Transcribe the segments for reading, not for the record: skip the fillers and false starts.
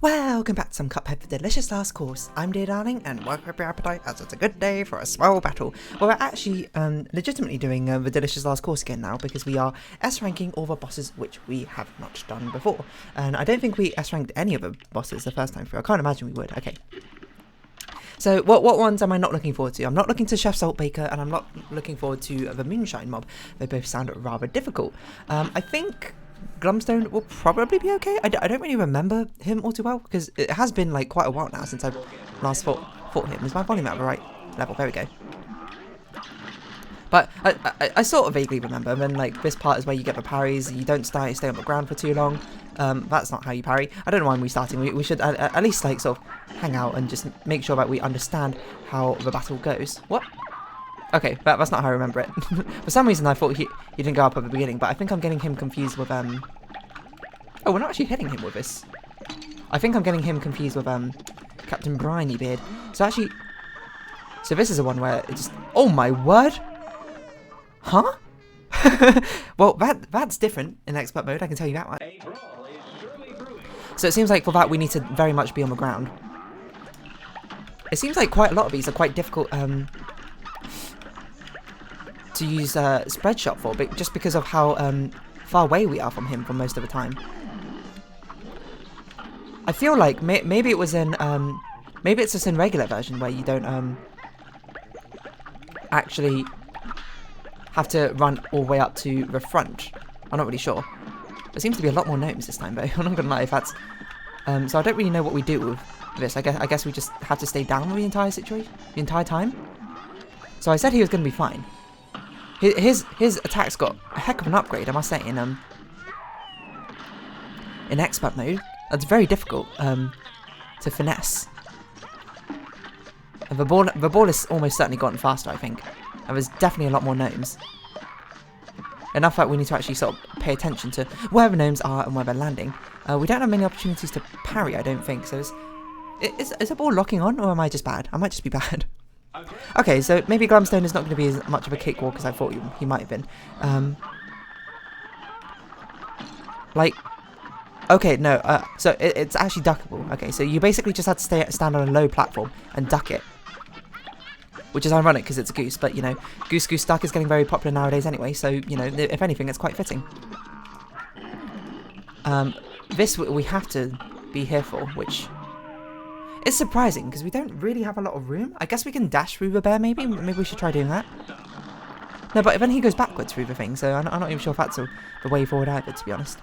Welcome back to some Cuphead for Delicious Last Course. I'm Dear Darling, and welcome up your appetite as it's a good day for a swell battle. Well, we're actually legitimately doing the Delicious Last Course again now, because we are S-ranking all the bosses which we have not done before. And I don't think we S-ranked any of the bosses the first time through. I can't imagine we would. Okay. So, what ones am I not looking forward to? I'm not looking to Chef Saltbaker, and I'm not looking forward to the Moonshine mob. They both sound rather difficult. I think Glumstone will probably be okay. I don't really remember him all too well, because it has been like quite a while now since I last fought him. Is my volume at the right level? There we go. But I sort of vaguely remember him, and like this part is where you get the parries. You don't stay on the ground for too long. That's not how you parry. I don't know why I'm restarting. We should at least like sort of hang out and just make sure that we understand how the battle goes. What? Okay, that's not how I remember it. For some reason I thought he didn't go up at the beginning, but I think I'm getting him confused with Oh, we're not actually hitting him with this. I think I'm getting him confused with Captain Briny Beard. So this is the one where it just, oh my word! Huh? Well, that's different in expert mode, I can tell you that much. So it seems like for that we need to very much be on the ground. It seems like quite a lot of these are quite difficult to use spread shot for, but just because of how far away we are from him for most of the time. I feel like maybe it was in maybe it's just in regular version where you don't actually have to run all the way up to the front. I'm not really sure. There seems to be a lot more gnomes this time though. I'm not gonna lie, if that's so I don't really know what we do with this. I guess we just have to stay down the entire situation, the entire time. So I said he was gonna be fine. His attack's got a heck of an upgrade, I must say, in expert mode. That's very difficult to finesse. And the ball has almost certainly gotten faster, I think. And there's definitely a lot more gnomes. Enough that we need to actually sort of pay attention to where the gnomes are and where they're landing. We don't have many opportunities to parry, I don't think. So is the ball locking on, or am I just bad? I might just be bad. Okay, so maybe Glumstone is not going to be as much of a cakewalk as I thought he might have been. Okay, no, so it's actually duckable. Okay, so you basically just had to stand on a low platform and duck it. Which is ironic because it's a goose, but you know, goose duck is getting very popular nowadays anyway, so you know, if anything, it's quite fitting. This we have to be here for, which is surprising because we don't really have a lot of room. I guess we can dash through the bear, maybe we should try doing that. No, but then he goes backwards through the thing, so I'm not even sure if that's the way forward either, to be honest.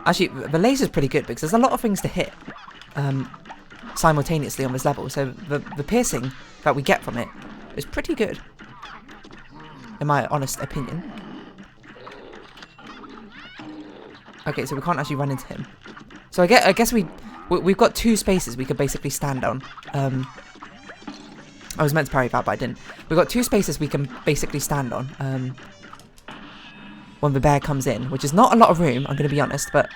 Actually, the laser's pretty good because there's a lot of things to hit simultaneously on this level, so the piercing that we get from it is pretty good, in my honest opinion. Okay, so we can't actually run into him. So I guess we've got two spaces we could basically stand on. I was meant to parry that, but I didn't. We've got two spaces we can basically stand on when the bear comes in, which is not a lot of room, I'm going to be honest, but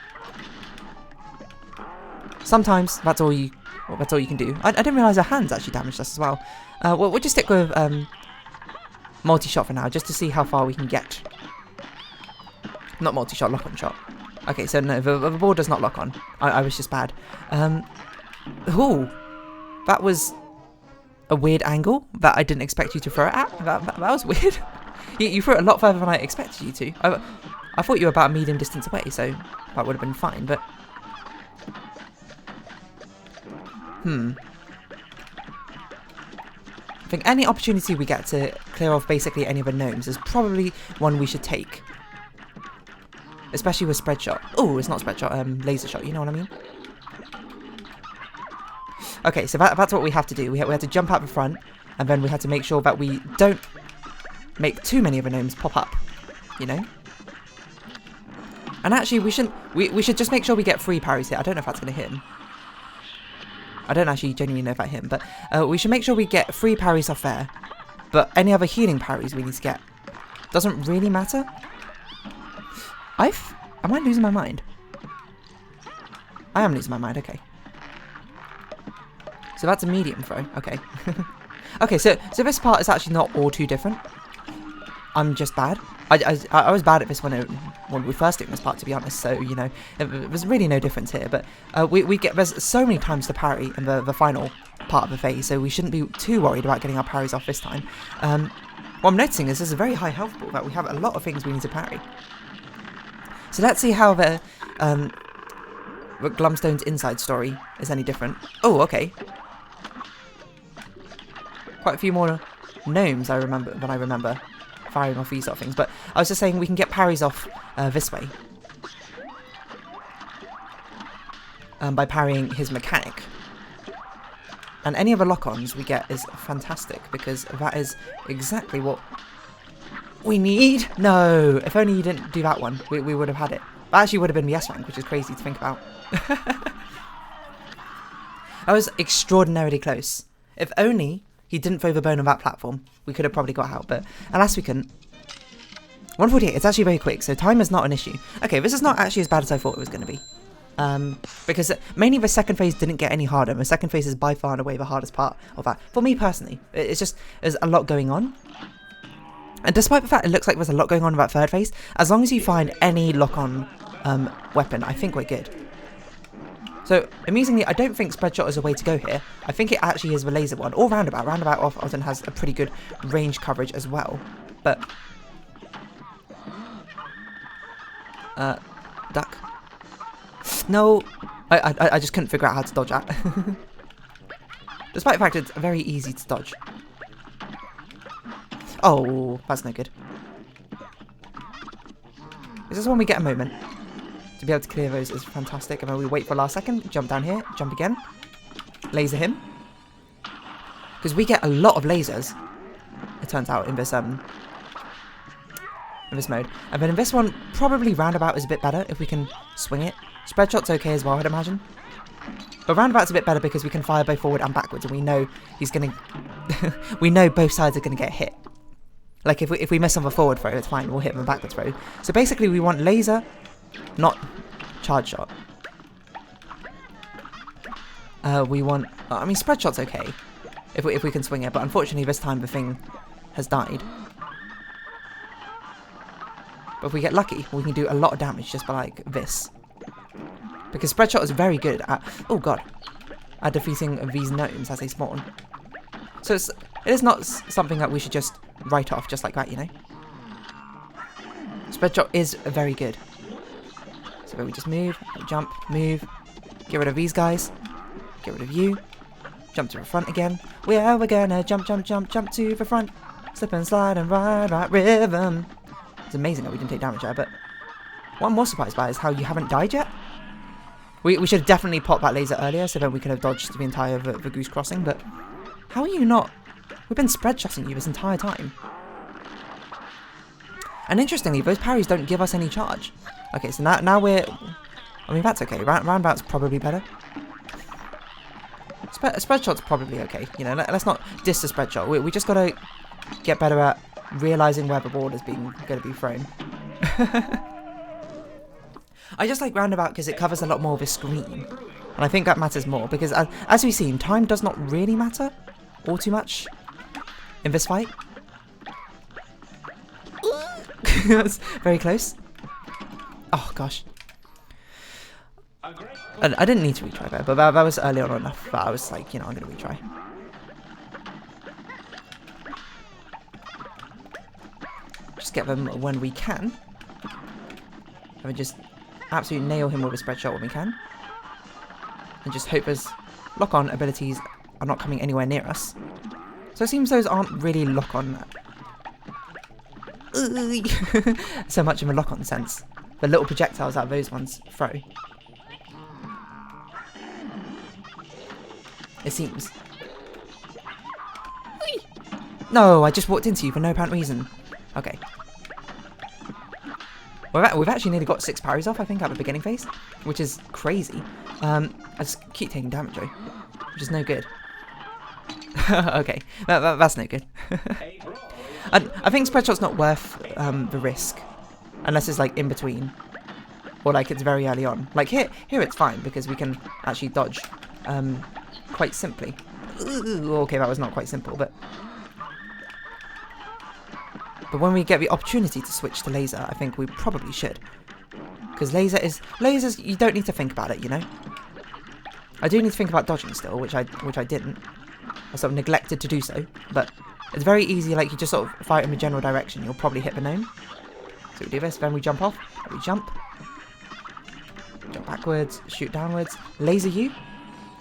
sometimes that's all you can do. I didn't realise our hands actually damaged us as well. We'll just stick with multi-shot for now, just to see how far we can get. Not multi-shot, lock-on shot. Okay, so no, the ball does not lock on. I was just bad. Ooh, that was a weird angle that I didn't expect you to throw it at. That was weird. You threw it a lot further than I expected you to. I thought you were about a medium distance away, so that would have been fine, but I think any opportunity we get to clear off basically any of the gnomes is probably one we should take. Especially with spread shot. Oh, it's not spread shot, laser shot, you know what I mean? Okay, so that's what we have to do. We have to jump out the front, and then we have to make sure that we don't make too many of the gnomes pop up, you know? And actually, we should just make sure we get 3 parries here. I don't know if that's going to hit him. I don't actually genuinely know if that hit him, but we should make sure we get 3 parries off there. But any other healing parries we need to get doesn't really matter. Am I losing my mind? I am losing my mind, okay. So that's a medium throw, okay. Okay, so this part is actually not all too different. I'm just bad. I was bad at this when we first doing this part, to be honest. So you know, there's really no difference here. But there's so many times to parry in the final part of the phase, so we shouldn't be too worried about getting our parries off this time. What I'm noticing is there's a very high health pool, that we have a lot of things we need to parry. So let's see how the Glumstone's inside story is any different. Oh, okay. Quite a few more gnomes than I remember firing off these sort of things. But I was just saying we can get parries off this way. By parrying his mechanic. And any other lock-ons we get is fantastic, because that is exactly what we need. No, if only you didn't do that one, we would have had it. That actually would have been the S rank, which is crazy to think about. That was extraordinarily close. If only he didn't throw the bone on that platform, we could have probably got out, but alas we couldn't. 148, it's actually very quick, so time is not an issue. Okay, this is not actually as bad as I thought it was going to be. Because mainly the second phase didn't get any harder. The second phase is by far and away the hardest part of that. For me personally, it's just, there's a lot going on. And despite the fact it looks like there's a lot going on in that third phase, as long as you find any lock-on weapon, I think we're good. So, amusingly, I don't think spread shot is a way to go here. I think it actually is the laser one, or roundabout. Roundabout often has a pretty good range coverage as well. But duck. No, I just couldn't figure out how to dodge that. Despite the fact it's very easy to dodge. Oh, that's no good. Is this when we get a moment? To be able to clear those is fantastic. And then we wait for a last second, jump down here, jump again, laser him. Because we get a lot of lasers, it turns out, in this mode. And then in this one, probably roundabout is a bit better if we can swing it. Spread shot's okay as well, I'd imagine. But roundabout's a bit better because we can fire both forward and backwards, and we know he's gonna we know both sides are gonna get hit. Like if we miss on the forward throw, it's fine, we'll hit him on the backwards throw. So basically we want laser, not charge shot. We want, I mean spread shot's okay if we can swing it, but unfortunately this time the thing has died. But if we get lucky, we can do a lot of damage just by like this. Because spread shot is very good at, oh god, at defeating these gnomes as they spawn. So it is not something that we should just write off just like that, you know. Spread shot is very good. So we just move, jump, move, get rid of these guys, get rid of you, jump to the front again. We're gonna jump, jump, jump, jump to the front, slip and slide and ride that rhythm. It's amazing that we didn't take damage there, but what I'm more surprised by is how you haven't died yet. We should have definitely popped that laser earlier, so then we could have dodged the entire the goose crossing, but how are you not? We've been spread shotting you this entire time. And interestingly, those parries don't give us any charge. Okay, so now we're, I mean that's okay, roundabout's probably better. Spread shot's probably okay, you know, let's not diss the spread shot. We just gotta get better at realising where the ball is going to be thrown. I just like roundabout because it covers a lot more of the screen, and I think that matters more because as we've seen, time does not really matter all too much in this fight. That's very close. Oh gosh, I didn't need to retry there, but that was early on enough that I was like, you know, I'm going to retry. Just get them when we can, and we just absolutely nail him with a spread shot when we can, and just hope his lock-on abilities are not coming anywhere near us. So it seems those aren't really lock-on so much in a lock-on sense. The little projectiles that those ones throw, it seems. No, I just walked into you for no apparent reason. Okay. We've actually nearly got 6 parries off, I think, at the beginning phase, which is crazy. I just keep taking damage, though, which is no good. Okay, that's no good. I think spread shot's not worth the risk, unless it's like in between, or like it's very early on. Like here it's fine because we can actually dodge quite simply. Ooh, okay, that was not quite simple, but But when we get the opportunity to switch to laser, I think we probably should. Because lasers, you don't need to think about it, you know? I do need to think about dodging still, which I didn't. I sort of neglected to do so, but it's very easy, like you just sort of fire in the general direction, you'll probably hit the gnome. So we do this, then we jump off, we jump backwards, shoot downwards, laser you,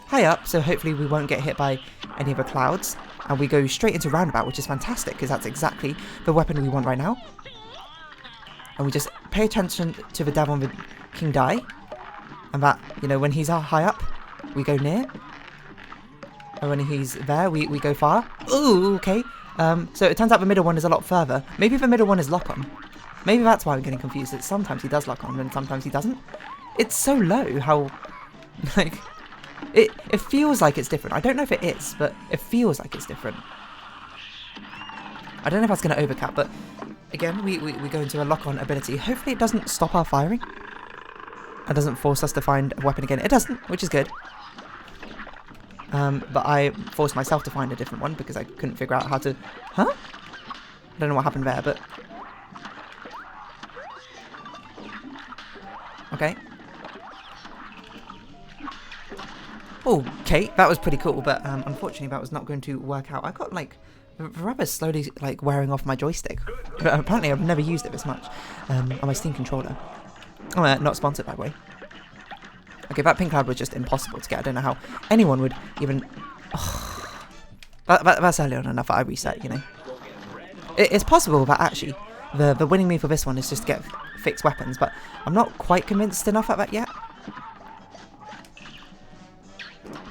high up, so hopefully we won't get hit by any of the clouds, and we go straight into roundabout, which is fantastic, because that's exactly the weapon we want right now. And we just pay attention to the devil and the king die, and that, you know, when he's high up, we go near, and when he's there, we go far. Ooh, okay. So it turns out the middle one is a lot further. Maybe the middle one is lock-on. Maybe that's why I'm getting confused. That sometimes he does lock on and sometimes he doesn't. It's so low how, like, it feels like it's different. I don't know if it is, but it feels like it's different. I don't know if that's going to overcap, but again, we go into a lock-on ability. Hopefully it doesn't stop our firing. It doesn't force us to find a weapon again. It doesn't, which is good. But I forced myself to find a different one because I couldn't figure out how to... Huh? I don't know what happened there, but... Okay. Okay, that was pretty cool, but unfortunately that was not going to work out. I got, like, the rubber's slowly, like, wearing off my joystick. But apparently I've never used it this much on my Steam controller. Oh, not sponsored, by the way. Okay, that pink cloud was just impossible to get. I don't know how anyone would even... Oh, that's early on enough that I reset, you know. It's possible that actually the winning move for this one is just to get fixed weapons, but I'm not quite convinced enough at that yet.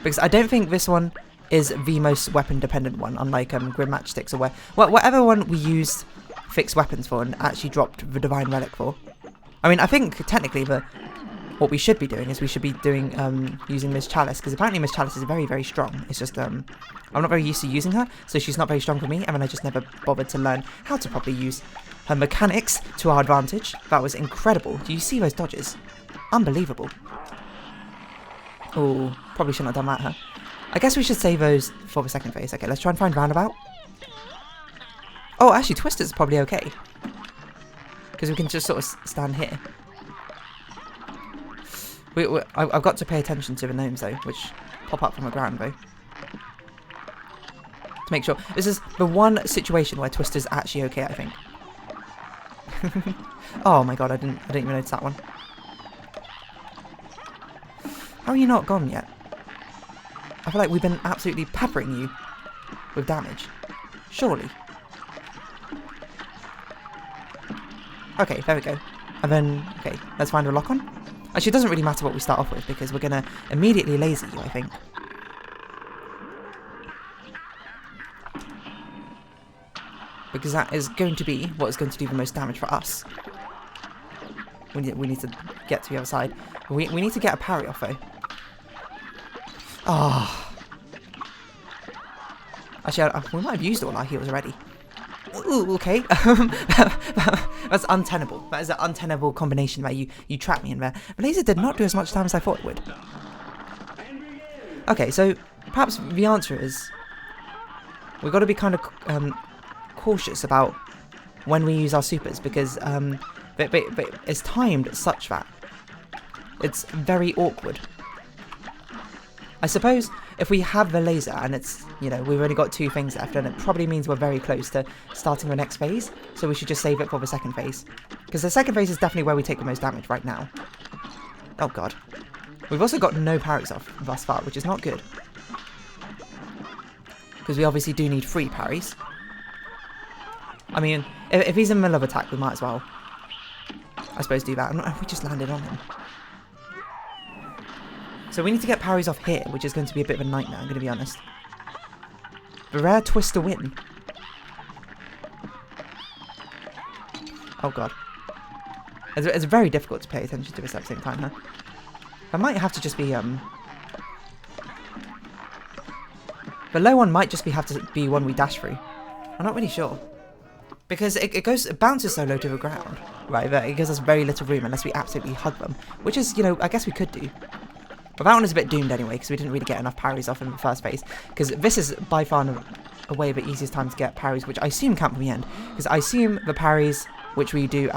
Because I don't think this one is the most weapon dependent one, unlike Grim Matchsticks or whatever one we used fixed weapons for and actually dropped the Divine Relic for. I mean, I think technically what we should be doing is we should be doing using Miss Chalice, because apparently Miss Chalice is very, very strong. It's just I'm not very used to using her, so she's not very strong for me, and then I just never bothered to learn how to properly use her mechanics to our advantage. That was incredible. Do you see those dodges? Unbelievable. Oh, probably shouldn't have done that, huh? I guess we should save those for the second phase. Okay, let's try and find roundabout. Oh, actually, Twister's probably okay, because we can just sort of stand here. I've got to pay attention to the gnomes, though, which pop up from the ground, though. To make sure. This is the one situation where Twister's actually okay, I think. Oh my god, I didn't even notice that one. How are you not gone yet? I feel like we've been absolutely peppering you with damage. Surely. Okay, there we go. And then, okay, let's find a lock-on. Actually, it doesn't really matter what we start off with, because we're going to immediately laser you, I think. Because that is going to be what is going to do the most damage for us. We need to get to the other side. We need to get a parry off, though. Ah. Oh. Actually, we might have used all our heals already. Ooh, okay. That's untenable. That is an untenable combination where you trap me in there. The laser did not do as much damage as I thought it would. Okay, so perhaps the answer is we've got to be kind of cautious about when we use our supers, because but it's timed such that it's very awkward. I suppose if we have the laser and it's, you know, we've only got 2 things left, and it probably means we're very close to starting the next phase, so we should just save it for the second phase. Because the second phase is definitely where we take the most damage right now. Oh god. We've also got no parries off thus far, which is not good. Because we obviously do need 3 parries. I mean, if he's in the middle of attack, we might as well, I suppose, do that. We just landed on him. So we need to get parries off here, which is going to be a bit of a nightmare, I'm going to be honest. The rare Twister win. Oh god. It's very difficult to pay attention to this at the same time, huh? I might have to just be, the low one might just have to be one we dash through. I'm not really sure. Because it bounces so low to the ground, right, that it gives us very little room unless we absolutely hug them. Which is, you know, I guess we could do. But that one is a bit doomed anyway, because we didn't really get enough parries off in the first phase. Because this is by far away the easiest time to get parries, which I assume count from the end. Because I assume the parries, which we do,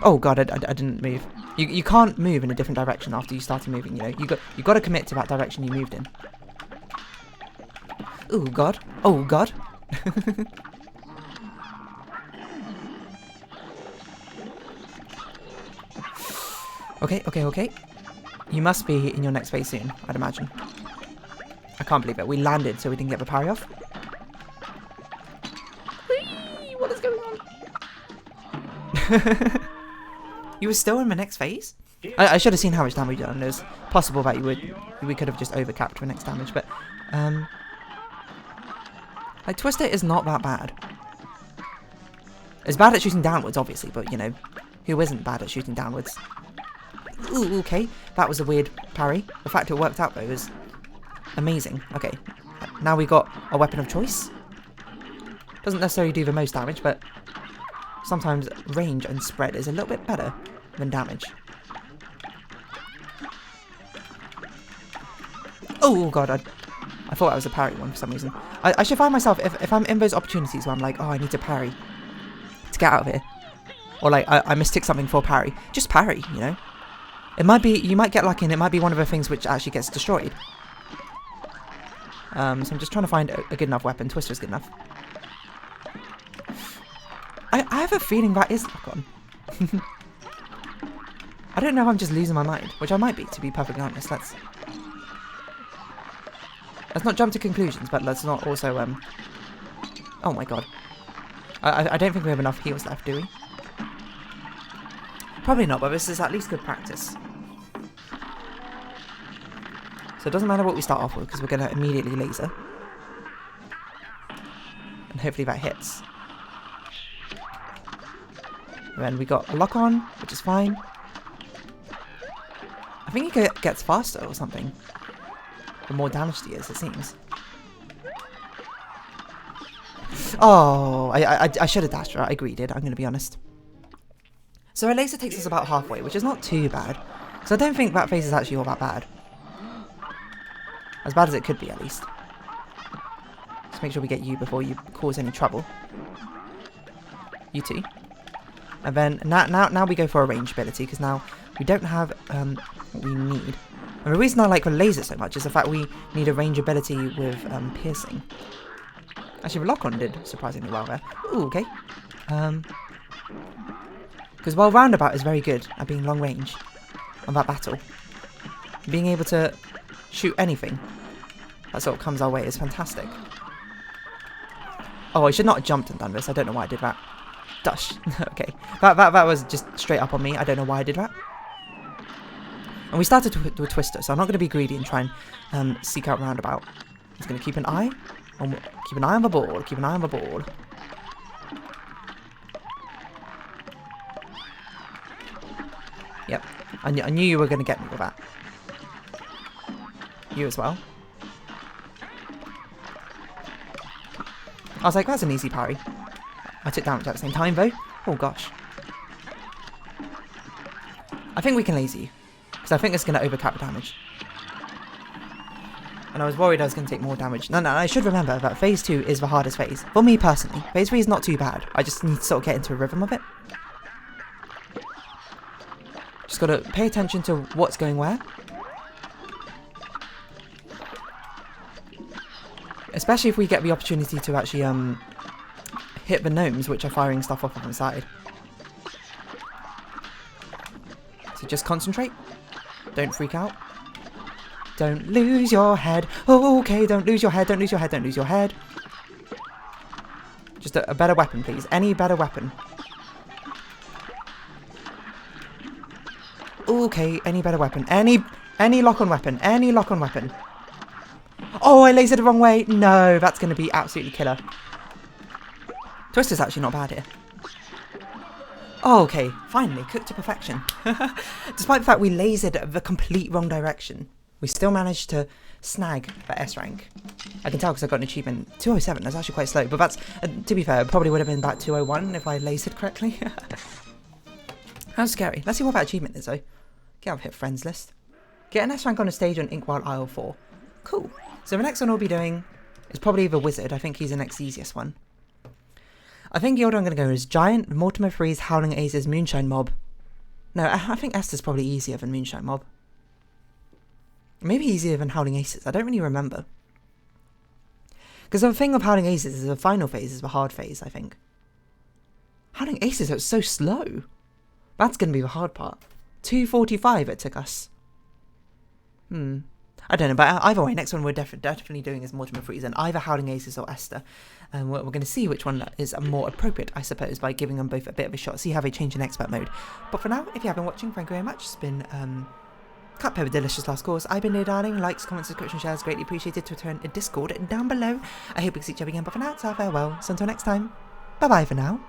oh god, I didn't move. You can't move in a different direction after you started moving, you know. You got to commit to that direction you moved in. Oh god. Oh god. Okay. You must be in your next phase soon, I'd imagine. I can't believe it. We landed so we didn't get the parry off. Whee! What is going on? You were still in the next phase? I should have seen how much damage you done. It was possible that we could have just overcapped for next damage, but like Twister is not that bad. It's bad at shooting downwards, obviously, but you know, who isn't bad at shooting downwards? Ooh, okay. That was a weird parry. The fact it worked out though is amazing. Okay. Now we got a weapon of choice. Doesn't necessarily do the most damage, but sometimes range and spread is a little bit better than damage. Oh god, I thought that was a parry one for some reason. I should find myself, if I'm in those opportunities where I'm like, oh, I need to parry to get out of here. Or like, I mistook something for parry. Just parry, you know? It might be, you might get lucky and it might be one of the things which actually gets destroyed. So I'm just trying to find a good enough weapon. Twister's good enough. I have a feeling that is lock on. I don't know if I'm just losing my mind, which I might be, to be perfectly honest. Let's not jump to conclusions, but let's not also, oh my god. I don't think we have enough heals left, do we? Probably not, but this is at least good practice. So it doesn't matter what we start off with, because we're going to immediately laser. And hopefully that hits. And then we got a lock on, which is fine. I think he gets faster or something. The more damaged he is, it seems. Oh, I should have dashed her. I greeded, I'm going to be honest. So our laser takes us about halfway, which is not too bad. So I don't think that phase is actually all that bad. As bad as it could be, at least. Just make sure we get you before you cause any trouble. You too. And then now we go for a range ability, because now we don't have what we need. And the reason I like the laser so much is the fact we need a range ability with piercing. Actually, the lock-on did surprisingly well there. Ooh, okay. Because while Roundabout is very good at being long range on that battle, being able to shoot anything that sort of comes our way is fantastic. Oh, I should not have jumped and done this. I don't know why I did that. Dush. Okay. That was just straight up on me. I don't know why I did that. And we started with Twister, so I'm not going to be greedy and try and seek out Roundabout. I'm just going to keep an eye on the board. Keep an eye on the board. Yep. I knew you were going to get me with that. You as well. I was like, that's an easy parry. I took damage at the same time, though. Oh, gosh. I think we can laser you. Because I think it's going to overcap damage. And I was worried I was going to take more damage. No, I should remember that phase 2 is the hardest phase. For me, personally. Phase 3 is not too bad. I just need to sort of get into a rhythm of it. Just got to pay attention to what's going where. Especially if we get the opportunity to actually hit the gnomes, which are firing stuff off on the side. So just concentrate. Don't freak out. Don't lose your head. Oh, okay, don't lose your head, don't lose your head, don't lose your head. Just a better weapon, please. Any better weapon. Okay, any better weapon. Any lock-on weapon. Any lock-on weapon. Oh, I lasered the wrong way. No, that's going to be absolutely killer. Twister's actually not bad here. Oh, okay, finally, cooked to perfection. Despite the fact we lasered the complete wrong direction, we still managed to snag the S rank. I can tell because I got an achievement. 207, that's actually quite slow, but that's, to be fair, it probably would have been about 201 if I lasered correctly. How scary. Let's see what that achievement is, though. Get up here, friends list. Get an S rank on a stage on Inkwell Isle 4. Cool. So the next one we'll be doing is probably the Wizard. I think he's the next easiest one. I think the order I'm going to go is Giant, Mortimer Freeze, Howling Aces, Moonshine Mob. No, I think Esther's probably easier than Moonshine Mob. Maybe easier than Howling Aces. I don't really remember. Because the thing of Howling Aces is the final phase is the hard phase, I think. Howling Aces, it's so slow. That's going to be the hard part. 2:45 it took us. I don't know, but either way, next one we're definitely doing is Mortimer Freeze, and either Howling Aces or Esther. And we're going to see which one is more appropriate, I suppose, by giving them both a bit of a shot, see how they change in expert mode. But for now, if you have been watching, thank you very much. It's been Cuphead with Delicious Last Course. I've been Dear Darling. Likes, comments, subscription, shares, greatly appreciated. Twitter and Discord down below. I hope we see each other again, but for now, it's our farewell. So until next time, bye-bye for now.